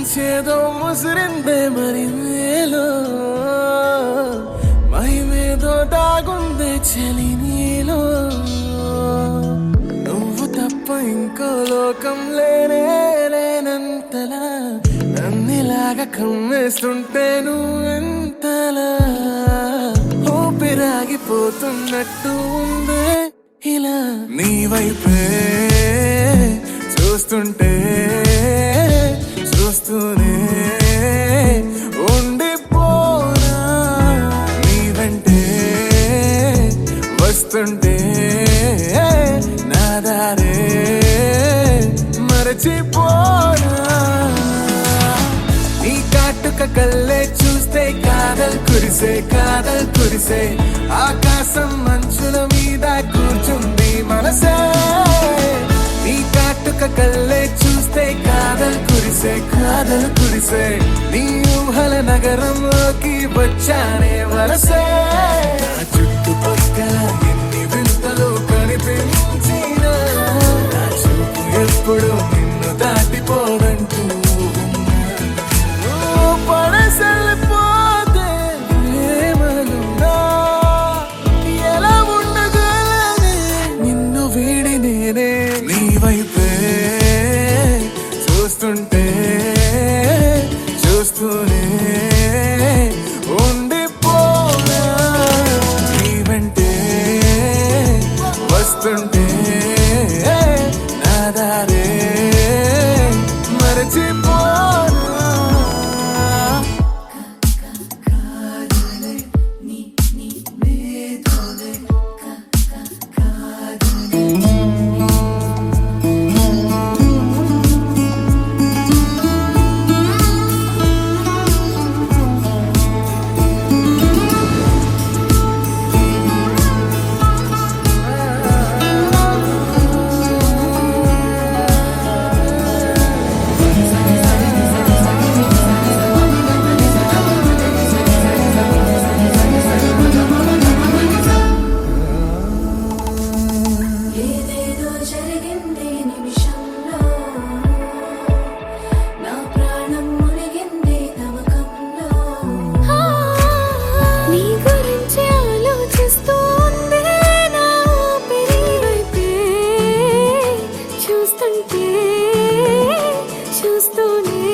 మంచేదో ముసిరిందే మరి నేలో మహిమేదో దాగుందే చలి నీలో నువ్వు తప్ప ఇంకో లోకం లేనంతలా నన్నిలాగా కమ్మేస్తుంటే నువ్వెంతలా ఊపిరాగిపోతున్నట్టు ఉందే ఇలా నీ వైపే చూస్తుంటే చూస్తూనే ఉండిపోనా నీ వెంటే వస్తుంటే నా దారే మరచిపోనా నీ కాటుక కళ్ళే చూస్తే కాదల్ కురిసే ఆకాశం మంచుల మీద కూర్చుంది మనసే నీ కాటుక కళ్ళే చూస్తే కాదల్ కురిసే నీ ఊహల నగరంలోకి వచ్చానే వలసే నా చుట్టుపక్కల ఎన్ని వింతలు కనిపించినా నా చూపు ఎప్పుడు నిన్ను దాటిపోదంటూ పడసలిపోతే ప్రేమలున్నా ఎలా ఉండగలనే నిన్ను వీడి నేనే నీ వైపే చూస్తుంటే చూస్తూనే ఉండిపోనా నీ వెంటే వస్తుంటే నా దారే మరచిపోనా చూస్తూనే